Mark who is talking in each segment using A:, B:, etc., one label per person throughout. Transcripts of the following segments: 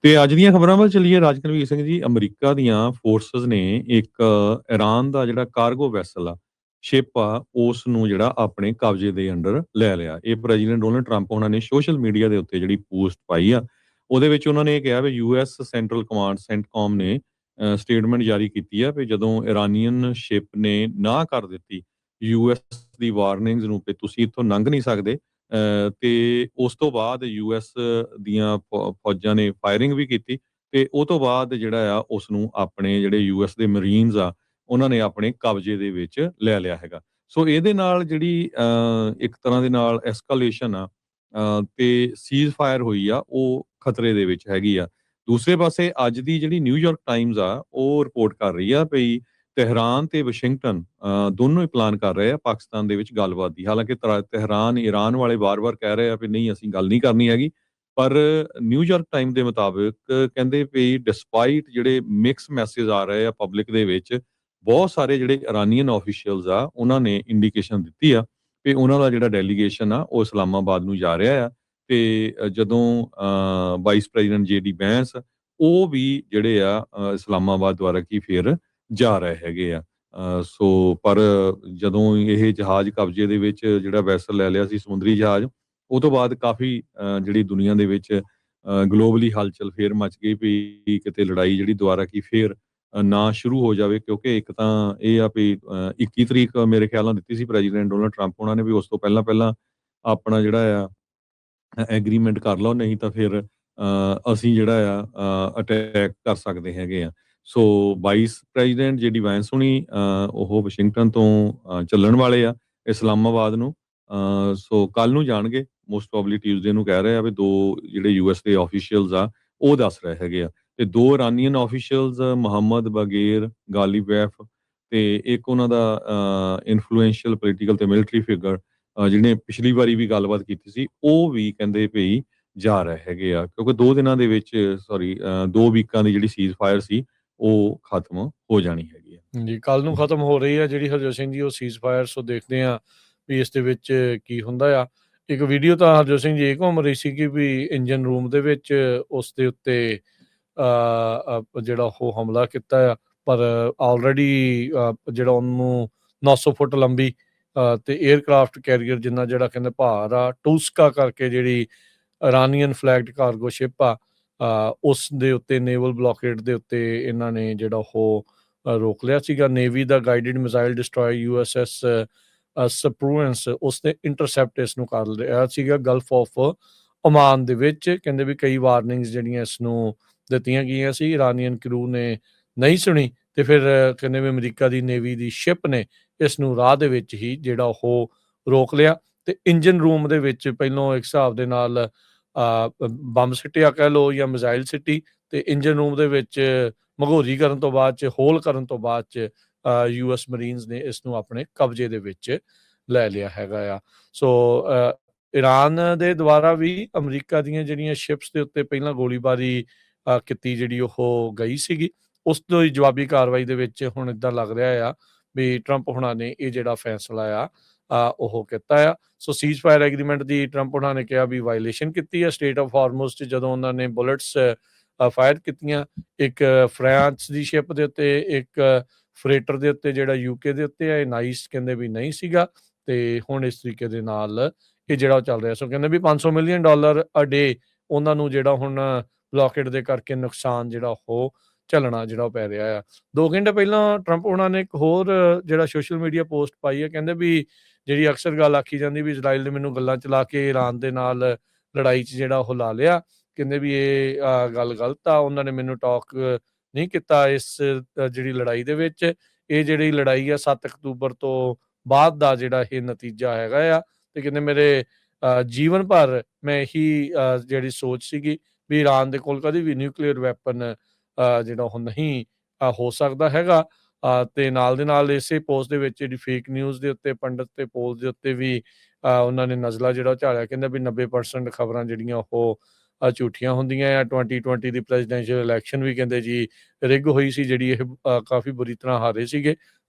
A: ਤੇ ਅੱਜ ਦੀਆਂ ਖਬਰਾਂ ਵੱਲ ਚੱਲੀਏ। ਰਾਜਕਨਵੀਰ ਸਿੰਘ ਜੀ, ਅਮਰੀਕਾ ਦੀਆਂ ਫੋਰਸਿਸ ਨੇ ਇੱਕ ਇਰਾਨ ਦਾ ਜਿਹੜਾ ਕਾਰਗੋ ਵੈਸਲ ਆ, ਸ਼ਿਪ ਆ, ਉਸ ਨੂੰ ਜਿਹੜਾ ਆਪਣੇ ਕਬਜ਼ੇ ਦੇ ਅੰਡਰ ਲੈ ਲਿਆ। ਇਹ ਪ੍ਰੈਜ਼ੀਡੈਂਟ ਡੋਨਲਡ ਟਰੰਪ ਉਹਨਾਂ ਨੇ ਸੋਸ਼ਲ ਮੀਡੀਆ ਦੇ ਉੱਤੇ ਜਿਹੜੀ ਪੋਸਟ ਪਾਈ ਆ, ਉਹਦੇ ਵਿੱਚ ਉਹਨਾਂ ਨੇ ਇਹ ਕਿਹਾ ਵੀ ਯੂਐਸ ਸੈਂਟਰਲ ਕਮਾਂਡ ਸੈਂਟਕੌਮ ਨੇ ਸਟੇਟਮੈਂਟ ਜਾਰੀ ਕੀਤੀ ਆ ਵੀ ਜਦੋਂ ਇਰਾਨੀਅਨ ਸ਼ਿਪ ਨੇ ਨਾਂਹ ਕਰ ਦਿੱਤੀ ਯੂਐਸ ਦੀ ਵਾਰਨਿੰਗਸ ਨੂੰ ਕਿ ਤੁਸੀਂ ਇੱਥੋਂ ਲੰਘ ਨਹੀਂ ਸਕਦੇ, ਤੇ ਉਸ ਤੋਂ ਬਾਅਦ ਯੂਐਸ ਦੀਆਂ ਫੌਜਾਂ ਨੇ ਫਾਇਰਿੰਗ ਵੀ ਕੀਤੀ ਤੇ ਉਹ ਤੋਂ ਬਾਅਦ ਜਿਹੜਾ ਆ ਉਸ ਨੂੰ ਆਪਣੇ ਜਿਹੜੇ ਯੂਐਸ ਦੇ ਮਰੀਨਸ ਆ ਉਹਨਾਂ ਨੇ ਆਪਣੇ ਕਬਜ਼ੇ ਦੇ ਵਿੱਚ ਲੈ ਲਿਆ ਹੈਗਾ। ਸੋ ਇਹਦੇ ਨਾਲ ਜਿਹੜੀ ਇੱਕ ਤਰ੍ਹਾਂ ਦੇ ਨਾਲ ਐਸਕੇਲੇਸ਼ਨ ਆ, ਤੇ ਸੀਜ਼ ਫਾਇਰ ਹੋਈ ਆ, ਉਹ ਖਤਰੇ ਦੇ ਵਿੱਚ ਹੈਗੀ ਆ। ਦੂਸਰੇ ਪਾਸੇ ਅੱਜ ਦੀ ਜਿਹੜੀ ਨਿਊਯਾਰਕ ਟਾਈਮਜ਼ ਆ ਉਹ ਰਿਪੋਰਟ ਕਰ ਰਹੀ ਆ ਵੀ ਤਹਿਰਾਨ ਤੇ ਵਾਸ਼ਿੰਗਟਨ ਦੋਨੋਂ ਹੀ ਪਲਾਨ ਕਰ ਰਹੇ ਆ ਪਾਕਿਸਤਾਨ ਦੇ ਵਿੱਚ ਗੱਲਬਾਤ ਦੀ। ਹਾਲਾਂਕਿ ਤਹਿਰਾਨ ਈਰਾਨ ਵਾਲੇ ਵਾਰ-ਵਾਰ ਕਹਿ ਰਹੇ ਆ ਵੀ ਨਹੀਂ, ਅਸੀਂ ਗੱਲ ਨਹੀਂ ਕਰਨੀ ਹੈਗੀ। ਪਰ ਨਿਊਯਾਰਕ ਟਾਈਮ ਦੇ ਮੁਤਾਬਿਕ ਕਹਿੰਦੇ ਵੀ ਡਿਸਪਾਈਟ ਜਿਹੜੇ ਮਿਕਸ ਮੈਸੇਜ ਆ ਰਹੇ ਆ ਪਬਲਿਕ ਦੇ ਵਿੱਚ, ਬਹੁਤ ਸਾਰੇ ਜਿਹੜੇ ਇਰਾਨੀਅਨ ਆਫੀਸ਼ੀਅਲਸ ਆ ਉਹਨਾਂ ਨੇ ਇੰਡੀਕੇਸ਼ਨ ਦਿੱਤੀ ਆ ਵੀ ਉਹਨਾਂ ਦਾ ਜਿਹੜਾ ਡੈਲੀਗੇਸ਼ਨ ਆ ਉਹ ਇਸਲਾਮਾਬਾਦ ਨੂੰ ਜਾ ਰਿਹਾ ਆ। ਤੇ ਜਦੋਂ ਵਾਈਸ ਪ੍ਰੈਜ਼ੀਡੈਂਟ ਜੇਡੀ ਵੈਂਸ ਉਹ ਵੀ ਜਿਹੜੇ ਆ ਇਸਲਾਮਾਬਾਦ ਦੁਆਰਾ ਕੀ ਫੇਰ ਜਾ ਰਹੇ ਹੈਗੇ ਆ। ਸੋ ਪਰ ਜਦੋਂ ਇਹ ਜਹਾਜ਼ ਕਬਜ਼ੇ ਦੇ ਵਿੱਚ ਜਿਹੜਾ ਵੈਸਲ ਲੈ ਲਿਆ ਸੀ, ਸਮੁੰਦਰੀ ਜਹਾਜ਼, ਉਹ ਤੋਂ ਬਾਅਦ ਕਾਫੀ ਜਿਹੜੀ ਦੁਨੀਆ ਦੇ ਵਿੱਚ ਗਲੋਬਲੀ ਹਲਚਲ ਫੇਰ ਮਚ ਗਈ ਵੀ ਕਿਤੇ ਲੜਾਈ ਜਿਹੜੀ ਦੁਬਾਰਾ ਕੀ ਫੇਰ ਨਾ ਸ਼ੁਰੂ ਹੋ ਜਾਵੇ। ਕਿਉਂਕਿ ਇੱਕ ਤਾਂ ਇਹ ਆ ਵੀ 21 ਤਰੀਕ ਮੇਰੇ ਖਿਆਲ ਨਾਲ ਦਿੱਤੀ ਸੀ ਪ੍ਰੈਜ਼ੀਡੈਂਟ ਡੋਨਲਡ ਟਰੰਪ ਉਹਨਾਂ ਨੇ ਵੀ ਉਸ ਤੋਂ ਪਹਿਲਾਂ ਆਪਣਾ ਜਿਹੜਾ ਆ ਐਗਰੀਮੈਂਟ ਕਰ ਲਓ, ਨਹੀਂ ਤਾਂ ਫਿਰ ਅਸੀਂ ਜਿਹੜਾ ਆ ਅਟੈਕ ਕਰ ਸਕਦੇ ਹੈਗੇ ਆ। ਸੋ ਵਾਈਸ ਪ੍ਰੈਜ਼ੀਡੈਂਟ ਜੇਡੀ ਵੈਂਸ ਹੁਣੀ ਉਹ ਵਾਸ਼ਿੰਗਟਨ ਤੋਂ ਚੱਲਣ ਵਾਲੇ ਆ ਇਸਲਾਮਾਬਾਦ ਨੂੰ। ਸੋ ਕੱਲ ਨੂੰ ਜਾਣਗੇ, ਮੋਸਟ ਪ੍ਰੋਬਬਲੀ ਟਿਊਜ਼ਡੇ ਨੂੰ ਕਹਿ ਰਹੇ ਆ ਵੀ 2 ਜਿਹੜੇ ਯੂਐਸ ਦੇ ਆਫੀਸ਼ੀਅਲਸ ਆ ਉਹ ਦੱਸ ਰਹੇ ਹੈਗੇ ਆ। ਤੇ 2 ਇਰਾਨੀਅਨ ਆਫੀਸ਼ੀਅਲਸ ਮੁਹੰਮਦ ਬਾਗੇਰ ਗਾਲੀਬੈਫ ਤੇ ਇੱਕ ਉਹਨਾਂ ਦਾ ਇਨਫਲੂਐਂਸ਼ੀਅਲ ਪੋਲੀਟੀਕਲ ਤੇ ਮਿਲਟਰੀ ਫਿਗਰ ਜਿਹਨੇ ਪਿਛਲੀ ਵਾਰੀ ਵੀ ਗੱਲਬਾਤ ਕੀਤੀ ਸੀ, ਉਹ ਵੀ ਕਹਿੰਦੇ ਭਈ ਜਾ ਰਹੇ ਹੈਗੇ ਆ। ਕਿਉਂਕਿ 2 ਦਿਨਾਂ ਦੇ ਵਿੱਚ 2 ਵੀਕਾਂ ਦੀ ਜਿਹੜੀ ਸੀਜ਼ ਫਾਇਰ ਸੀ ਉਹ ਖਤਮ ਹੋ ਜਾਣੀ ਹੈਗੀ ਆ।
B: ਜੀ, ਕੱਲ ਨੂੰ ਖਤਮ ਹੋ ਰਹੀ ਹੈ ਜਿਹੜੀ ਹਰਜੋਤ ਸਿੰਘ ਜੀ ਉਹ ਸੀਜ਼ ਫਾਇਰ। ਸੋ ਦੇਖਦੇ ਹਾਂ ਵੀ ਇਸ ਦੇ ਵਿੱਚ ਕੀ ਹੁੰਦਾ ਆ। ਇੱਕ ਵੀਡੀਓ ਤਾਂ ਹਰਜੋਤ ਸਿੰਘ ਜੀ ਇਹ ਘੁੰਮ ਰਹੀ ਸੀ ਕਿ ਵੀ ਇੰਜਨ ਰੂਮ ਦੇ ਵਿੱਚ ਉਸ ਦੇ ਉੱਤੇ ਜਿਹੜਾ ਉਹ ਹਮਲਾ ਕੀਤਾ ਆ, ਪਰ ਆਲਰੇਡੀ ਜਿਹੜਾ ਉਹਨੂੰ 900 ਫੁੱਟ ਲੰਬੀ ਤੇ 에ਅਰਕ੍ਰਾਫਟ ਕੈਰੀਅਰ ਜਿੰਨਾ ਜਿਹੜਾ ਕਹਿੰਦੇ ਭਾਰ ਆ, ਟੂਸਕਾ ਕਰਕੇ ਜਿਹੜੀ ਇਰਾਨੀਅਨ ਫਲੈਗਡ ਕਾਰਗੋ ਸ਼ਿਪ ਆ, ਉਸ ਦੇ ਉੱਤੇ ਨੇਵਲ ਬਲੋਕੇਡ ਦੇ ਉੱਤੇ ਇਹਨਾਂ ਨੇ ਜਿਹੜਾ ਉਹ ਰੋਕ ਲਿਆ ਸੀਗਾ। ਨੇਵੀ ਦਾ ਗਾਈਡਡ ਮਿਜ਼ਾਈਲ ਡਿਸਟਰੋਇਰ USS ਸਪਰੂਐਂਸ ਉਸਨੇ ਇੰਟਰਸੈਪਟ ਇਸ ਨੂੰ ਕਰ ਲਿਆ ਸੀਗਾ ਗਲਫ ਆਫ ਓਮਾਨ ਦੇ ਵਿੱਚ। ਕਹਿੰਦੇ ਵੀ ਕਈ ਵਾਰਨਿੰਗਸ ਜਿਹੜੀਆਂ ਇਸ ਨੂੰ ਦਿੱਤੀਆਂ ਗਈਆਂ ਸੀ, ਇਰਾਨੀਅਨ ਕਰੂ ਨੇ ਨਹੀਂ ਸੁਣੀ ਤੇ ਫਿਰ ਕਹਿੰਦੇ ਵੀ ਅਮਰੀਕਾ ਦੀ ਨੇਵੀ ਦੀ ਸ਼ਿਪ ਨੇ ਇਸ ਨੂੰ ਰਾਹ ਦੇ ਵਿੱਚ ਹੀ ਜਿਹੜਾ ਉਹ ਰੋਕ ਲਿਆ। ਤੇ ਇੰਜਨ ਰੂਮ ਦੇ ਵਿੱਚ ਪਹਿਲੋਂ ਇੱਕ ਹਿਸਾਬ ਦੇ ਨਾਲ ਬੰਬ ਸਿੱਟਿਆ ਕਹਿ ਲਓ ਜਾਂ ਮਿਜ਼ਾਈਲ ਸਿੱਟੀ, ਤੇ ਇੰਜਨ ਰੂਮ ਦੇ ਵਿੱਚ ਮਘੋਰੀ ਕਰਨ ਤੋਂ ਬਾਅਦ 'ਚ, ਹੋਲ ਕਰਨ ਤੋਂ ਬਾਅਦ 'ਚ US ਮਰੀਨਸ ਨੇ ਇਸ ਨੂੰ ਆਪਣੇ ਕਬਜ਼ੇ ਦੇ ਵਿੱਚ ਲੈ ਲਿਆ ਹੈਗਾ ਆ। ਸੋ ਇਰਾਨ ਦੇ ਦੁਆਰਾ ਵੀ ਅਮਰੀਕਾ ਦੀਆਂ ਜਿਹੜੀਆਂ ਸ਼ਿਪਸ ਦੇ ਉੱਤੇ ਪਹਿਲਾਂ ਗੋਲੀਬਾਰੀ ਕੀਤੀ ਜਿਹੜੀ ਉਹ ਗਈ ਸੀਗੀ, ਉਸ ਤੋਂ ਹੀ ਜਵਾਬੀ ਕਾਰਵਾਈ ਦੇ ਵਿੱਚ ਹੁਣ ਇੱਦਾਂ ਲੱਗ ਰਿਹਾ ਆ ਵੀ ਟਰੰਪ ਹੁਣਾਂ ਨੇ ਇਹ ਜਿਹੜਾ ਫੈਸਲਾ ਆ ਉਹ ਕੀਤਾ ਆ। ਸੋ ਸੀਜ਼ ਫਾਇਰ ਐਗਰੀਮੈਂਟ ਦੀ ਟਰੰਪ ਹੁਣਾਂ ਨੇ ਕਿਹਾ ਵੀ ਵਾਇਲੇਸ਼ਨ ਕੀਤੀ ਆ। ਸਟੇਟ ਆਫ ਹਾਰਮੋਜ਼ 'ਚ ਜਦੋਂ ਉਹਨਾਂ ਨੇ ਬੁਲਟਸ ਫਾਇਰ ਕੀਤੀਆਂ, ਇੱਕ ਫਰਾਂਸ ਦੀ ਸ਼ਿਪ ਦੇ ਉੱਤੇ, ਇੱਕ ਫਰੇਟਰ ਦੇ ਉੱਤੇ ਜਿਹੜਾ UK ਦੇ ਉੱਤੇ ਆ, ਇਹ ਨਾਈਸ ਕਹਿੰਦੇ ਵੀ ਨਹੀਂ ਸੀਗਾ। ਤੇ ਹੁਣ ਇਸ ਤਰੀਕੇ ਦੇ ਨਾਲ ਇਹ ਜਿਹੜਾ ਉਹ ਚੱਲ ਰਿਹਾ। ਸੋ ਕਹਿੰਦੇ ਵੀ $500 ਮਿਲੀਅਨ ਅ ਡੇ ਉਹਨਾਂ ਨੂੰ ਜਿਹੜਾ ਹੁਣ ਬਲੋਕੇਡ ਦੇ ਕਰਕੇ ਨੁਕਸਾਨ ਜਿਹੜਾ ਉਹ ਝੱਲਣਾ ਜਿਹੜਾ ਉਹ ਪੈ ਰਿਹਾ ਆ। 2 ਘੰਟੇ ਪਹਿਲਾਂ ਟਰੰਪ ਉਹਨਾਂ ਨੇ ਇੱਕ ਹੋਰ ਜਿਹੜਾ ਸੋਸ਼ਲ ਮੀਡੀਆ ਪੋਸਟ ਪਾਈ ਹੈ। ਕਹਿੰਦੇ ਵੀ ਜਿਹੜੀ ਅਕਸਰ ਗੱਲ ਆਖੀ ਜਾਂਦੀ ਵੀ ਇਜ਼ਰਾਈਲ ਨੇ ਮੈਨੂੰ ਗੱਲਾਂ ਚਲਾ ਕੇ ਇਰਾਨ ਦੇ ਨਾਲ ਲੜਾਈ 'ਚ ਜਿਹੜਾ ਉਹ ਲਾ ਲਿਆ, ਕਹਿੰਦੇ ਵੀ ਇਹ ਗੱਲ ਗਲਤ ਆ। ਉਹਨਾਂ ਨੇ ਮੈਨੂੰ ਟਾਕ ਨਹੀਂ ਕੀਤਾ ਇਸ ਜਿਹੜੀ ਲੜਾਈ ਦੇ ਵਿੱਚ। ਇਹ ਜਿਹੜੀ ਲੜਾਈ ਆ 7 ਅਕਤੂਬਰ ਤੋਂ ਬਾਅਦ ਦਾ ਜਿਹੜਾ ਇਹ ਨਤੀਜਾ ਹੈਗਾ ਆ। ਤੇ ਕਹਿੰਦੇ ਮੇਰੇ ਜੀਵਨ ਭਰ ਮੈਂ ਇਹੀ ਜਿਹੜੀ ਸੋਚ ਸੀਗੀ ਵੀ ਇਰਾਨ ਦੇ ਕੋਲ ਕਦੇ ਵੀ ਨਿਊਕਲੀਅਰ ਵੈਪਨ ਜਿਹੜਾ ਉਹ ਨਹੀਂ ਹੋ ਸਕਦਾ ਹੈਗਾ। ਤੇ ਨਾਲ ਦੇ ਨਾਲ ਇਸੇ ਪੋਸਟ ਦੇ ਵਿੱਚ ਜਿਹੜੀ ਫੇਕ ਨਿਊਜ਼ ਦੇ ਉੱਤੇ, ਪੰਡਤ ਤੇ ਪੋਲ ਦੇ ਉੱਤੇ ਵੀ ਉਹਨਾਂ ਨੇ ਨਜ਼ਲਾ ਜਿਹੜਾ ਝਾੜਿਆ। ਕਹਿੰਦਾ ਵੀ 90% ਖਬਰਾਂ ਜਿਹੜੀਆਂ ਉਹ ਝੂਠੀਆਂ ਹੁੰਦੀਆਂ ਆ। 2020 ਦੀ ਪ੍ਰੈਜ਼ੀਡੈਂਸ਼ੀਅਲ ਇਲੈਕਸ਼ਨ ਵੀ ਕਹਿੰਦੇ ਜੀ ਰਿਗ ਹੋਈ ਸੀ, ਜਿਹੜੀ ਇਹ ਕਾਫੀ ਬੁਰੀ ਤਰ੍ਹਾਂ ਹਾਰੇ ਸੀਗੇ।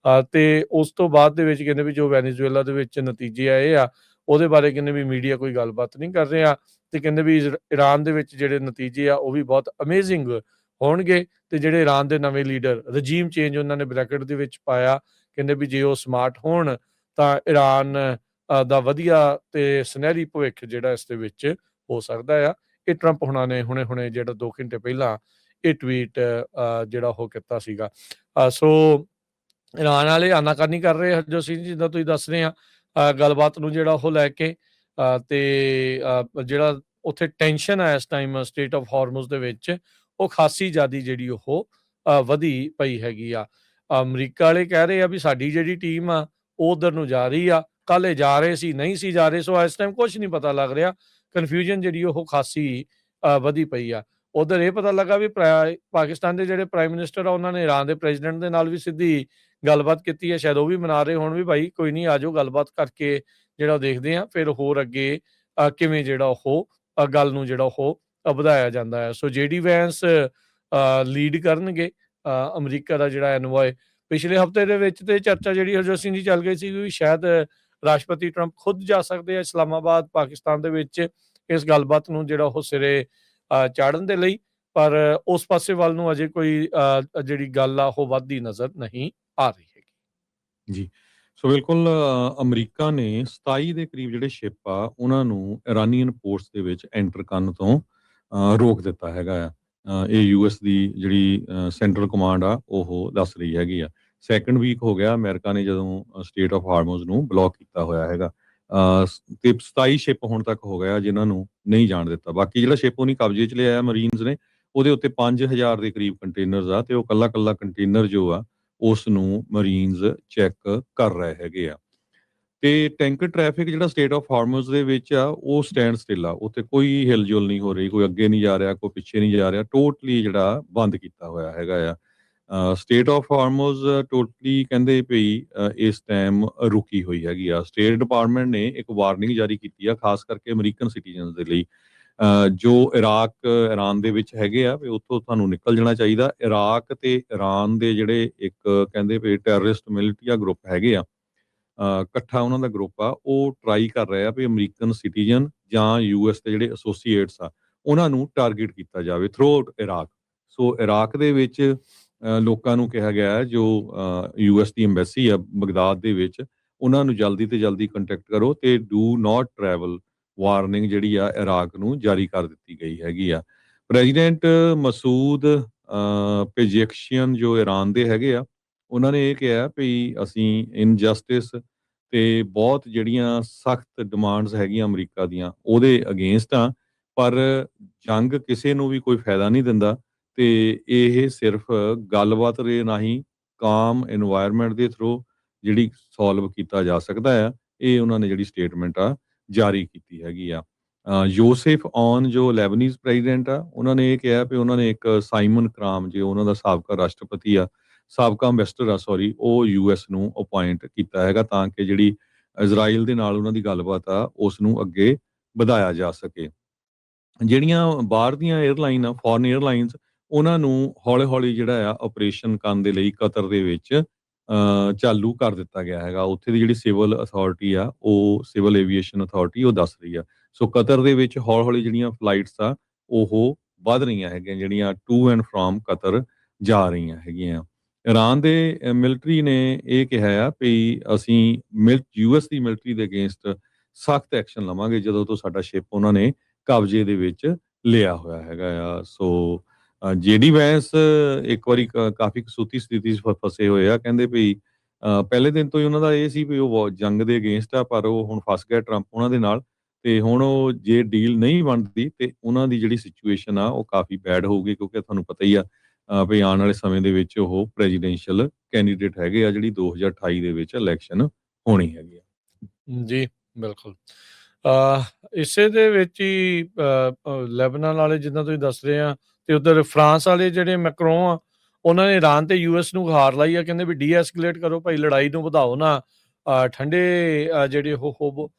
B: ਤੇ ਉਸ ਤੋਂ ਬਾਅਦ ਦੇ ਵਿੱਚ ਕਹਿੰਦੇ ਵੀ ਜੋ ਵੈਨੇਜ਼ੁਏਲਾ ਦੇ ਵਿੱਚ ਨਤੀਜੇ ਆਏ ਆ, ਉਹਦੇ ਬਾਰੇ ਕਹਿੰਦੇ ਵੀ ਮੀਡੀਆ ਕੋਈ ਗੱਲਬਾਤ ਨਹੀਂ ਕਰ ਰਿਹਾ ਤੇ ਕਹਿੰਦੇ ਵੀ ਈਰਾਨ ਦੇ ਵਿੱਚ ਜਿਹੜੇ ਨਤੀਜੇ ਆ ਉਹ ਵੀ ਬਹੁਤ ਅਮੇਜ਼ਿੰਗ ਹੋਣਗੇ ਤੇ ਜਿਹੜੇ ਈਰਾਨ ਦੇ ਨਵੇਂ ਲੀਡਰ ਰਜੀਮ ਚੇਂਜ ਉਹਨਾਂ ਨੇ ਬ੍ਰੈਕਟ ਦੇ ਵਿੱਚ ਪਾਇਆ, ਕਹਿੰਦੇ ਵੀ ਜੇ ਉਹ ਸਮਾਰਟ ਹੋਣ ਤਾਂ ਈਰਾਨ ਦਾ ਵਧੀਆ ਤੇ ਸੁਨਹਿਰੀ ਭਵਿੱਖ ਜਿਹੜਾ ਇਸ ਦੇ ਵਿੱਚ ਹੋ ਸਕਦਾ ਆ। ਇਹ ਟਰੰਪ ਹੁਣਾਂ ਨੇ ਹੁਣੇ ਜਿਹੜਾ 2 ਘੰਟੇ ਪਹਿਲਾਂ ਇਹ ਟਵੀਟ ਜਿਹੜਾ ਉਹ ਕੀਤਾ ਸੀਗਾ। ਸੋ ਈਰਾਨ ਵਾਲੇ ਆਨਾਕਾਨੀ ਕਰ ਰਹੇ ਹਰਜੋਤ ਸਿੰਘ ਜੀ, ਜਿੱਦਾਂ ਤੁਸੀਂ ਦੱਸ ਰਹੇ ਆ ਗੱਲਬਾਤ ਨੂੰ ਜਿਹੜਾ ਉਹ ਲੈ ਕੇ ਤੇ ਜਿਹੜਾ ਉੱਥੇ ਟੈਨਸ਼ਨ ਆ ਇਸ ਟਾਈਮ ਸਟੇਟ ਆਫ ਹਾਰਮੁਜ਼ ਦੇ ਵਿੱਚ ਉਹ ਖਾਸੀ ਜ਼ਿਆਦੀ ਜਿਹੜੀ ਉਹ ਵਧੀ ਪਈ ਹੈਗੀ ਆ। ਅਮਰੀਕਾ ਵਾਲੇ ਕਹਿ ਰਹੇ ਆ ਵੀ ਸਾਡੀ ਜਿਹੜੀ ਟੀਮ ਆ ਉਹ ਉਧਰ ਨੂੰ ਜਾ ਰਹੀ ਆ, ਕੱਲ੍ਹ ਇਹ ਜਾ ਰਹੇ ਸੀ ਨਹੀਂ ਸੀ ਜਾ ਰਹੇ, ਸੋ ਇਸ ਟਾਈਮ ਕੁਝ ਨਹੀਂ ਪਤਾ ਲੱਗ ਰਿਹਾ, ਕਨਫਿਊਜ਼ਨ ਜਿਹੜੀ ਉਹ ਖਾਸੀ ਵਧੀ ਪਈ ਆ। ਉਧਰ ਇਹ ਪਤਾ ਲੱਗਾ ਵੀ ਪਾਕਿਸਤਾਨ ਦੇ ਜਿਹੜੇ ਪ੍ਰਾਈਮ ਮਿਨਿਸਟਰ ਆ ਉਹਨਾਂ ਨੇ ਈਰਾਨ ਦੇ ਪ੍ਰੈਜ਼ੀਡੈਂਟ ਦੇ ਨਾਲ ਵੀ ਸਿੱਧੀ ਗੱਲਬਾਤ ਕੀਤੀ ਹੈ, ਸ਼ਾਇਦ ਉਹ ਵੀ ਮਨਾ ਰਹੇ ਹੋਣ ਵੀ ਭਾਈ ਕੋਈ ਨਹੀਂ, ਆਜੋ ਗੱਲਬਾਤ ਕਰਕੇ ਜਿਹੜਾ ਦੇਖਦੇ ਆ ਫਿਰ ਹੋਰ ਅੱਗੇ ਕਿਵੇਂ ਜਿਹੜਾ ਉਹ ਗੱਲ ਨੂੰ ਜਿਹੜਾ ਉਹ ਵਧਾਇਆ ਜਾਂਦਾ ਹੈ। ਸੋ JD ਵੈਂਸ ਲੀਡ ਕਰਨਗੇ ਅਮਰੀਕਾ ਦਾ ਜਿਹੜਾ ਐਨਵੋਏ। ਪਿਛਲੇ ਹਫਤੇ ਦੇ ਵਿੱਚ ਤੇ ਚਰਚਾ ਜਿਹੜੀ ਹਰਜੋਤ ਸਿੰਘ ਜੀ ਚੱਲ ਗਈ ਸੀ ਵੀ ਸ਼ਾਇਦ ਰਾਸ਼ਟਰਪਤੀ ਟਰੰਪ ਖੁਦ ਜਾ ਸਕਦੇ ਆ ਇਸਲਾਮਾਬਾਦ ਪਾਕਿਸਤਾਨ ਦੇ ਵਿੱਚ ਇਸ ਗੱਲਬਾਤ ਨੂੰ ਜਿਹੜਾ ਉਹ ਸਿਰੇ ਚਾੜਨ ਦੇ ਲਈ, ਪਰ ਉਸ ਪਾਸੇ ਵੱਲ ਨੂੰ ਅਜੇ ਕੋਈ ਜਿਹੜੀ ਗੱਲ ਆ ਉਹ ਵੱਧਦੀ ਨਜ਼ਰ ਨਹੀਂ ਆ ਰਹੀ ਹੈਗੀ
A: ਜੀ। ਸੋ ਬਿਲਕੁਲ ਅਮਰੀਕਾ ਨੇ 27 ਦੇ ਕਰੀਬ ਜਿਹੜੇ ਸ਼ਿਪ ਆ ਉਹਨਾਂ ਨੂੰ ਇਰਾਨੀਅਨ ਪੋਰਟਸ ਦੇ ਵਿੱਚ ਐਂਟਰ ਕਰਨ ਤੋਂ ਰੋਕ ਦਿੱਤਾ ਹੈਗਾ ਆ। ਇਹ US ਦੀ ਜਿਹੜੀ ਸੈਂਟਰਲ ਕਮਾਂਡ ਆ ਉਹ ਦੱਸ ਰਹੀ ਹੈਗੀ ਆ। ਸੈਕੰਡ ਵੀਕ ਹੋ ਗਿਆ ਅਮਰੀਕਾ ਨੇ ਜਦੋਂ ਸਟੇਟ ਆਫ ਹਾਰਮੁਜ਼ ਨੂੰ ਬਲੌਕ ਕੀਤਾ ਹੋਇਆ ਹੈਗਾ ਤੇ 27 ਸ਼ਿਪ ਹੁਣ ਤੱਕ ਹੋ ਗਿਆ ਜਿਨ੍ਹਾਂ ਨੂੰ ਨਹੀਂ ਜਾਣ ਦਿੱਤਾ। ਬਾਕੀ ਜਿਹੜਾ ਸ਼ਿਪ ਉਹਨੀ ਕਬਜ਼ੇ 'ਚ ਲਿਆ ਮਰੀਨਸ ਨੇ, ਉਹਦੇ ਉੱਤੇ 5000 ਦੇ ਕਰੀਬ ਕੰਟੇਨਰਸ ਆ ਤੇ ਉਹ ਕੱਲਾ ਕੰਟੇਨਰ ਜੋ ਆ ਉਸ ਨੂੰ ਮਰੀਨਸ ਚੈੱਕ ਕਰ ਰਹੇ ਹੈਗੇ ਆ। ਤੇ ਟੈਂਕਰ ਟ੍ਰੈਫਿਕ ਜਿਹੜਾ ਸਟੇਟ ਆਫ ਹਾਰਮੁਜ਼ ਦੇ ਵਿੱਚ ਆ ਉਹ ਸਟੈਂਡ ਸਟਿਲ ਆ, ਉੱਥੇ ਕੋਈ ਹਿਲਜੁਲ ਨਹੀਂ ਹੋ ਰਹੀ, ਕੋਈ ਅੱਗੇ ਨਹੀਂ ਜਾ ਰਿਹਾ, ਕੋਈ ਪਿੱਛੇ ਨਹੀਂ ਜਾ ਰਿਹਾ, ਟੋਟਲੀ ਜਿਹੜਾ ਬੰਦ ਕੀਤਾ ਹੋਇਆ ਹੈਗਾ ਆ। ਸਟੇਟ ਆਫ ਹਾਰਮੁਜ਼ ਟੋਟਲੀ ਕਹਿੰਦੇ ਵੀ ਇਸ ਟਾਈਮ ਰੁਕੀ ਹੋਈ ਹੈਗੀ ਆ। ਸਟੇਟ ਡਿਪਾਰਟਮੈਂਟ ਨੇ ਇੱਕ ਵਾਰਨਿੰਗ ਜਾਰੀ ਕੀਤੀ ਆ ਖਾਸ ਕਰਕੇ ਅਮਰੀਕਨ ਸਿਟੀਜ਼ਨਸ ਦੇ ਲਈ ਜੋ ਇਰਾਨ ਦੇ ਵਿੱਚ ਹੈਗੇ ਆ ਵੀ ਉੱਥੋਂ ਤੁਹਾਨੂੰ ਨਿਕਲ ਜਾਣਾ ਚਾਹੀਦਾ। ਇਰਾਕ ਤੇ ਇਰਾਨ ਦੇ ਜਿਹੜੇ ਇੱਕ ਕਹਿੰਦੇ ਵੀ ਟੈਰਰਿਸਟ ਮਿਲਟਰੀ ਗਰੁੱਪ ਹੈਗੇ ਆ, ਇਕੱਠਾ ਉਹਨਾਂ ਦਾ ਗਰੁੱਪ ਆ, ਉਹ ਟਰਾਈ ਕਰ ਰਹੇ ਆ ਵੀ ਅਮਰੀਕਨ ਸਿਟੀਜ਼ਨ ਜਾਂ US ਦੇ ਜਿਹੜੇ ਐਸੋਸੀਏਟਸ ਆ ਉਹਨਾਂ ਨੂੰ ਟਾਰਗੇਟ ਕੀਤਾ ਜਾਵੇ ਥਰੂ ਆਊਟ ਇਰਾਕ। ਸੋ ਇਰਾਕ ਦੇ ਵਿੱਚ ਲੋਕਾਂ ਨੂੰ ਕਿਹਾ ਗਿਆ ਹੈ ਜੋ US ਦੀ ਐਮਬੈਸੀ ਆ ਬਗਦਾਦ ਦੇ ਵਿੱਚ, ਉਹਨਾਂ ਨੂੰ ਜਲਦੀ ਤੋਂ ਜਲਦੀ ਕੰਟੈਕਟ ਕਰੋ ਤੇ ਡੂ ਨਾਟ ਟਰੈਵਲ ਵਾਰਨਿੰਗ ਜਿਹੜੀ ਆ ਇਰਾਕ ਨੂੰ ਜਾਰੀ ਕਰ ਦਿੱਤੀ ਗਈ ਹੈਗੀ ਆ। ਪ੍ਰੈਜ਼ੀਡੈਂਟ ਮਸੂਦ ਪੇਜ਼ੇਕਸ਼ੀਅਨ ਜੋ ਈਰਾਨ ਦੇ ਹੈਗੇ ਆ, ਉਹਨਾਂ ਨੇ ਇਹ ਕਿਹਾ ਵੀ ਅਸੀਂ ਇਨਜਸਟਿਸ ਤੇ ਬਹੁਤ ਜਿਹੜੀਆਂ ਸਖਤ ਡਿਮਾਂਡਸ ਹੈਗੀਆਂ ਅਮਰੀਕਾ ਦੀਆਂ ਉਹਦੇ ਅਗੇਂਸਟ ਆ, ਪਰ ਜੰਗ ਕਿਸੇ ਨੂੰ ਵੀ ਕੋਈ ਫਾਇਦਾ ਨਹੀਂ ਦਿੰਦਾ ਤੇ ਇਹ ਸਿਰਫ ਗੱਲਬਾਤ ਦੇ ਰਾਹੀਂ ਕਾਮ এনवायरमेंट ਦੇ ਥਰੂ ਜਿਹੜੀ ਸੋਲਵ ਕੀਤਾ ਜਾ ਸਕਦਾ ਆ। ਇਹ ਉਹਨਾਂ ਨੇ ਜਿਹੜੀ ਸਟੇਟਮੈਂਟ ਆ ਜਾਰੀ ਕੀਤੀ ਹੈਗੀ ਆ। ਯੋਸੇਫ ਔਨ ਜੋ ਲੈਬਨੀਜ਼ ਪ੍ਰੈਜ਼ੀਡੈਂਟ ਆ, ਉਹਨਾਂ ਨੇ ਇਹ ਕਿਹਾ ਵੀ ਉਹਨਾਂ ਨੇ ਇੱਕ ਸਾਈਮਨ ਕਰਾਮ ਜੋ ਉਹਨਾਂ ਦਾ ਸਾਬਕਾ ਰਾਸ਼ਟਰਪਤੀ ਆ, ਸਾਬਕਾ ਐਮਬੈਸਡਰ ਆ ਸੌਰੀ, ਉਹ US ਨੂੰ ਅਪਾਇੰਟ ਕੀਤਾ ਹੈਗਾ ਤਾਂ ਕਿ ਜਿਹੜੀ ਇਜ਼ਰਾਈਲ ਦੇ ਨਾਲ ਉਹਨਾਂ ਦੀ ਗੱਲਬਾਤ ਆ ਉਸ ਨੂੰ ਅੱਗੇ ਵਧਾਇਆ ਜਾ ਸਕੇ। ਜਿਹੜੀਆਂ ਬਾਹਰ ਦੀਆਂ 에ਅਰਲਾਈਨ ਆ ਫੋਰਨ 에ਅਰਲਾਈਨਸ, ਉਹਨਾਂ ਨੂੰ ਹੌਲੀ-ਹੌਲੀ ਜਿਹੜਾ ਆ ਆਪਰੇਸ਼ਨ ਕਰਨ ਦੇ ਲਈ ਕਤਰ ਦੇ ਵਿੱਚ ਚਾਲੂ ਕਰ ਦਿੱਤਾ ਗਿਆ ਹੈਗਾ। ਉੱਥੇ ਦੀ ਜਿਹੜੀ ਸਿਵਲ ਅਥਾਰਟੀ ਆ ਉਹ ਸਿਵਲ ਏਵੀਏਸ਼ਨ ਅਥਾਰਟੀ ਉਹ ਦੱਸ ਰਹੀ ਆ। ਸੋ ਕਤਰ ਦੇ ਵਿੱਚ ਹੌਲੀ-ਹੌਲੀ ਜਿਹੜੀਆਂ ਫਲਾਈਟਸ ਆ ਉਹ ਵੱਧ ਰਹੀਆਂ ਹੈਗੀਆਂ, ਜਿਹੜੀਆਂ ਟੂ ਐਂਡ ਫਰੋਮ ਕਤਰ ਜਾ ਰਹੀਆਂ ਹੈਗੀਆਂ। ਇਰਾਨ ਦੇ ਮਿਲਟਰੀ ਨੇ ਇਹ ਕਿਹਾ ਆ ਵੀ ਅਸੀਂ US ਦੀ ਮਿਲਟਰੀ ਦੇ ਅਗੇਂਸਟ ਸਖਤ ਐਕਸ਼ਨ ਲਵਾਂਗੇ ਜਦੋਂ ਤੋਂ ਸਾਡਾ ਸ਼ਿਪ ਉਹਨਾਂ ਨੇ ਕਬਜ਼ੇ ਦੇ ਵਿੱਚ ਲਿਆ ਹੋਇਆ ਹੈਗਾ ਆ। ਸੋ JD ਵੈਂਸ ਇੱਕ ਵਾਰੀ ਕਾਫੀ ਕਸੂਤੀ ਸਥਿਤੀ 'ਚ ਫਸੇ ਹੋਏ ਆ, ਕਹਿੰਦੇ ਵੀ ਪਹਿਲੇ ਦਿਨ ਤੋਂ ਹੀ ਉਹਨਾਂ ਦਾ ਇਹ ਸੀ ਵੀ ਉਹ ਜੰਗ ਦੇ ਅਗੇਂਸਟ ਆ, ਪਰ ਉਹ ਹੁਣ ਫਸ ਗਿਆ ਟਰੰਪ ਉਹਨਾਂ ਦੇ ਨਾਲ ਤੇ ਹੁਣ ਉਹ ਜੇ ਡੀਲ ਨਹੀਂ ਬਣਦੀ ਤੇ ਉਹਨਾਂ ਦੀ ਜਿਹੜੀ ਸਿਚੁਏਸ਼ਨ ਆ ਉਹ ਕਾਫੀ ਬੈਡ ਹੋਊਗੀ, ਕਿਉਂਕਿ ਤੁਹਾਨੂੰ ਪਤਾ ਹੀ ਆ ਵੀ ਆਉਣ ਵਾਲੇ ਸਮੇਂ ਦੇ ਵਿੱਚ ਉਹ ਪ੍ਰੈਜ਼ੀਡੈਂਸ਼ੀਅਲ ਕੈਂਡੀਡੇਟ ਹੈਗੇ ਆ ਜਿਹੜੀ 2028 ਦੇ ਵਿੱਚ ਇਲੈਕਸ਼ਨ ਹੋਣੀ ਹੈਗੀ ਆ।
B: ਜੀ ਬਿਲਕੁਲ। ਇਸੇ ਦੇ ਵਿੱਚ ਹੀ ਲੈਬਨਾਨ ਵਾਲੇ ਜਿੱਦਾਂ ਤੁਸੀਂ ਦੱਸ ਰਹੇ ਆ ਤੇ ਉਧਰ ਫਰਾਂਸ ਵਾਲੇ ਜਿਹੜੇ ਮੈਕਰੋਂ ਆ ਉਹਨਾਂ ਨੇ ਈਰਾਨ ਤੇ US ਨੂੰ ਹਾਰ ਲਾਈ ਆ, ਕਹਿੰਦੇ ਵੀ ਡੀਐਸਕੇਲੇਟ ਕਰੋ ਭਾਈ, ਲੜਾਈ ਨੂੰ ਵਧਾਓ ਨਾ, ਠੰਡੇ ਜਿਹੜੇ ਉਹ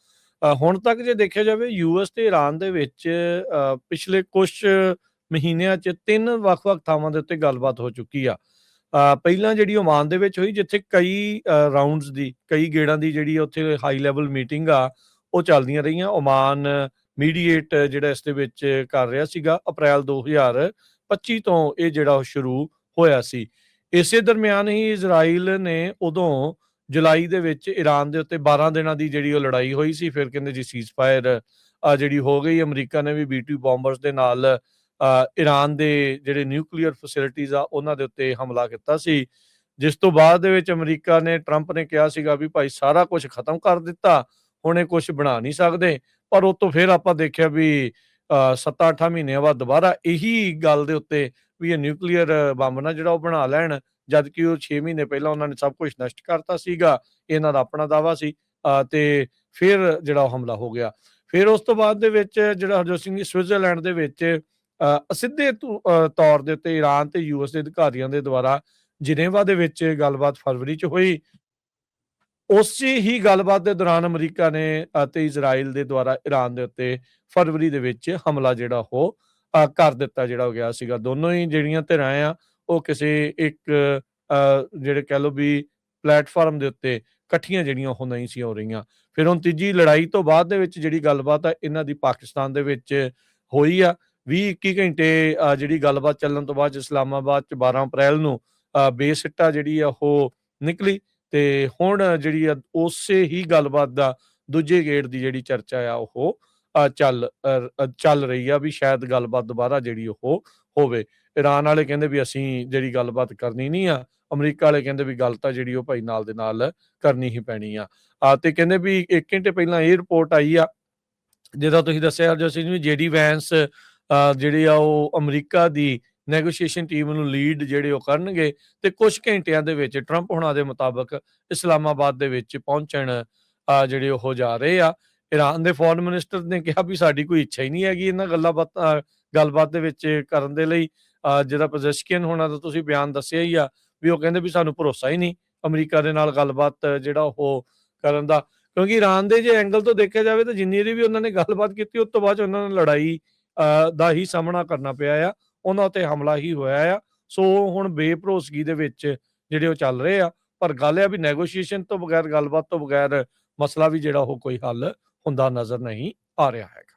B: ਹੁਣ ਤੱਕ ਜੇ ਦੇਖਿਆ ਜਾਵੇ US ਤੇ ਈਰਾਨ ਦੇ ਵਿੱਚ ਪਿਛਲੇ ਕੁਝ ਮਹੀਨਿਆਂ 'ਚ 3 ਵੱਖ-ਵੱਖ ਥਾਵਾਂ ਦੇ ਉੱਤੇ ਗੱਲਬਾਤ ਹੋ ਚੁੱਕੀ ਆ। ਪਹਿਲਾਂ ਜਿਹੜੀ ਓਮਾਨ ਦੇ ਵਿੱਚ ਹੋਈ ਜਿੱਥੇ ਕਈ ਰਾਊਂਡਸ ਦੀ ਕਈ ਗੇੜਾਂ ਦੀ ਜਿਹੜੀ ਉੱਥੇ ਹਾਈ ਲੈਵਲ ਮੀਟਿੰਗ ਆ ਉਹ ਚੱਲਦੀਆਂ ਰਹੀਆਂ। ਓਮਾਨ ਮੀਡੀਏਟ ਜਿਹੜਾ ਇਸ ਦੇ ਵਿੱਚ ਕਰ ਰਿਹਾ ਸੀਗਾ। ਅਪ੍ਰੈਲ 2025 ਤੋਂ ਇਹ ਜਿਹੜਾ ਉਹ ਸ਼ੁਰੂ ਹੋਇਆ ਸੀ। ਇਸੇ ਦਰਮਿਆਨ ਹੀ ਇਜ਼ਰਾਈਲ ਨੇ ਉਦੋਂ ਜੁਲਾਈ ਦੇ ਵਿੱਚ ਈਰਾਨ ਦੇ ਉੱਤੇ 12 ਦਿਨਾਂ ਦੀ ਜਿਹੜੀ ਉਹ ਲੜਾਈ ਹੋਈ ਸੀ। ਫਿਰ ਕਹਿੰਦੇ ਜੀ ਸੀਜ਼ਫਾਇਰ ਜਿਹੜੀ ਹੋ ਗਈ। ਅਮਰੀਕਾ ਨੇ ਵੀ B-2 ਬੋਂਬਰਸ ਦੇ ਨਾਲ ਈਰਾਨ ਦੇ ਜਿਹੜੇ ਨਿਊਕਲੀਅਰ ਫੈਸਿਲਿਟੀਜ਼ ਆ ਉਹਨਾਂ ਦੇ ਉੱਤੇ ਹਮਲਾ ਕੀਤਾ ਸੀ, ਜਿਸ ਤੋਂ ਬਾਅਦ ਦੇ ਵਿੱਚ ਅਮਰੀਕਾ ਨੇ, ਟਰੰਪ ਨੇ ਕਿਹਾ ਸੀਗਾ ਵੀ ਭਾਈ ਸਾਰਾ ਕੁਝ ਖਤਮ ਕਰ ਦਿੱਤਾ, ਹੁਣ ਇਹ ਕੁਝ ਬਣਾ ਨਹੀਂ ਸਕਦੇ। ਪਰ ਉਹ ਤੋਂ ਫਿਰ ਆਪਾਂ ਦੇਖਿਆ ਵੀ 7-8 ਮਹੀਨਿਆਂ ਬਾਅਦ ਦੁਬਾਰਾ ਇਹੀ ਗੱਲ ਦੇ ਉੱਤੇ ਵੀ ਇਹ ਨਿਊਕਲੀਅਰ ਬੰਬ ਨਾ ਜਿਹੜਾ ਉਹ ਬਣਾ ਲੈਣ, ਜਦ ਕਿ ਉਹ 6 ਮਹੀਨੇ ਪਹਿਲਾਂ ਉਹਨਾਂ ਨੇ ਸਭ ਕੁਝ ਨਸ਼ਟ ਕਰਤਾ ਸੀਗਾ। ਇਹਨਾਂ ਦਾ ਆਪਣਾ ਦਾਅਵਾ ਸੀ ਤੇ ਫਿਰ ਜਿਹੜਾ ਉਹ ਹਮਲਾ ਹੋ ਗਿਆ। ਫਿਰ ਉਸ ਤੋਂ ਬਾਅਦ ਦੇ ਵਿੱਚ ਜਿਹੜਾ ਹਰਜੋਤ ਸਿੰਘ ਜੀ ਸਵਿਟਜ਼ਰਲੈਂਡ ਦੇ ਵਿੱਚ ਸਿੱਧੇ ਤੌਰ ਦੇ ਉੱਤੇ ਈਰਾਨ ਤੇ US ਦੇ ਅਧਿਕਾਰੀਆਂ ਦੇ ਦੁਆਰਾ ਜਿਨੇਵਾ ਦੇ ਵਿੱਚ ਗੱਲਬਾਤ ਫਰਵਰੀ 'ਚ ਹੋਈ। ਉਸੇ ਹੀ ਗੱਲਬਾਤ ਦੇ ਦੌਰਾਨ ਅਮਰੀਕਾ ਨੇ ਅਤੇ ਇਜ਼ਰਾਈਲ ਦੇ ਦੁਆਰਾ ਈਰਾਨ ਦੇ ਉੱਤੇ ਫਰਵਰੀ ਦੇ ਵਿੱਚ ਹਮਲਾ ਜਿਹੜਾ ਉਹ ਕਰ ਦਿੱਤਾ ਜਿਹੜਾ ਹੋ ਗਿਆ ਸੀਗਾ। ਦੋਨੋਂ ਹੀ ਜਿਹੜੀਆਂ ਧਿਰਾਂ ਆ ਉਹ ਕਿਸੇ ਇੱਕ ਜਿਹੜੇ ਕਹਿ ਲਓ ਵੀ ਪਲੇਟਫਾਰਮ ਦੇ ਉੱਤੇ ਇਕੱਠੀਆਂ ਜਿਹੜੀਆਂ ਉਹ ਨਹੀਂ ਸੀ ਹੋ ਰਹੀਆਂ। ਫਿਰ ਹੁਣ ਤੀਜੀ ਲੜਾਈ ਤੋਂ ਬਾਅਦ ਦੇ ਵਿੱਚ ਜਿਹੜੀ ਗੱਲਬਾਤ ਆ ਇਹਨਾਂ ਦੀ ਪਾਕਿਸਤਾਨ ਦੇ ਵਿੱਚ ਹੋਈ ਆ। 20-21 ਘੰਟੇ ਜਿਹੜੀ ਗੱਲਬਾਤ ਚੱਲਣ ਤੋਂ ਬਾਅਦ ਇਸਲਾਮਾਬਾਦ 'ਚ 12 ਅਪ੍ਰੈਲ ਨੂੰ ਬੇਸਿੱਟਾ ਜਿਹੜੀ ਆ ਉਹ ਨਿਕਲੀ ਤੇ ਹੁਣ ਜਿਹੜੀ ਆ ਉਸੇ ਹੀ ਗੱਲਬਾਤ ਦਾ ਦੂਜੇ ਗੇੜ ਦੀ ਜਿਹੜੀ ਚਰਚਾ ਆ ਉਹ ਚੱਲ ਰਹੀ ਆ ਵੀ ਸ਼ਾਇਦ ਗੱਲਬਾਤ ਦੁਬਾਰਾ ਜਿਹੜੀ ਉਹ ਹੋਵੇ। ਈਰਾਨ ਵਾਲੇ ਕਹਿੰਦੇ ਵੀ ਅਸੀਂ ਜਿਹੜੀ ਗੱਲਬਾਤ ਕਰਨੀ ਨਹੀਂ ਆ। ਅਮਰੀਕਾ ਵਾਲੇ ਕਹਿੰਦੇ ਵੀ ਗੱਲ ਤਾਂ ਜਿਹੜੀ ਉਹ ਭਾਈ ਨਾਲ ਦੇ ਨਾਲ ਕਰਨੀ ਹੀ ਪੈਣੀ ਆ। ਤੇ ਕਹਿੰਦੇ ਵੀ 1 ਘੰਟੇ ਪਹਿਲਾਂ ਇਹ ਰਿਪੋਰਟ ਆਈ ਆ, ਜਿੱਦਾਂ ਤੁਸੀਂ ਦੱਸਿਆ ਹਰਜੋਤ ਸਿੰਘ ਜੀ, JD ਵੈਂਸ ਜਿਹੜੇ ਆ ਉਹ ਅਮਰੀਕਾ ਦੀ ਨੈਗੋਸ਼ੀਏਸ਼ਨ ਟੀਮ ਨੂੰ ਲੀਡ ਜਿਹੜੇ ਉਹ ਕਰਨਗੇ ਤੇ ਕੁਝ ਘੰਟਿਆਂ ਦੇ ਵਿੱਚ ਟਰੰਪ ਹੁਣਾਂ ਦੇ ਮੁਤਾਬਕ ਇਸਲਾਮਾਬਾਦ ਦੇ ਵਿੱਚ ਪਹੁੰਚਣ ਜਿਹੜੇ ਉਹ ਜਾ ਰਹੇ ਆ। ਈਰਾਨ ਦੇ ਫੋਰਨ ਮਿਨਿਸਟਰ ਨੇ ਕਿਹਾ ਵੀ ਸਾਡੀ ਕੋਈ ਇੱਛਾ ਹੀ ਨਹੀਂ ਹੈਗੀ ਇਹਨਾਂ ਗੱਲਬਾਤ ਦੇ ਵਿੱਚ ਕਰਨ ਦੇ ਲਈ। ਜਿਹੜਾ ਪਜ਼ੈਸ਼ਕੀਅਨ ਹੋਣਾ ਦਾ ਤੁਸੀਂ ਬਿਆਨ ਦੱਸਿਆ ਹੀ ਆ ਵੀ ਉਹ ਕਹਿੰਦੇ ਵੀ ਸਾਨੂੰ ਭਰੋਸਾ ਹੀ ਨਹੀਂ ਅਮਰੀਕਾ ਦੇ ਨਾਲ ਗੱਲਬਾਤ ਜਿਹੜਾ ਉਹ ਕਰਨ ਦਾ, ਕਿਉਂਕਿ ਈਰਾਨ ਦੇ ਜੇ ਐਂਗਲ ਤੋਂ ਦੇਖਿਆ ਜਾਵੇ ਤਾਂ ਜਿੰਨੀ ਵੀ ਉਹਨਾਂ ਨੇ ਗੱਲਬਾਤ ਕੀਤੀ ਉਸ ਤੋਂ ਬਾਅਦ ਉਹਨਾਂ ਨੂੰ ਲੜਾਈ ਦਾ ਹੀ ਸਾਹਮਣਾ ਕਰਨਾ ਪਿਆ ਆ, ਉਹਨਾਂ ਉੱਤੇ ਹਮਲਾ ਹੀ ਹੋਇਆ ਆ। ਸੋ ਹੁਣ ਬੇਭਰੋਸਗੀ ਦੇ ਵਿੱਚ ਜਿਹੜੇ ਉਹ ਚੱਲ ਰਹੇ ਆ। ਪਰ ਗੱਲ ਇਹ ਆ ਵੀ ਨੈਗੋਸ਼ੀਏਸ਼ਨ ਤੋਂ ਬਗੈਰ, ਗੱਲਬਾਤ ਤੋਂ ਬਗੈਰ ਮਸਲਾ ਵੀ ਜਿਹੜਾ ਉਹ ਕੋਈ ਹੱਲ ਹੁੰਦਾ ਨਜ਼ਰ ਨਹੀਂ ਆ ਰਿਹਾ ਹੈਗਾ।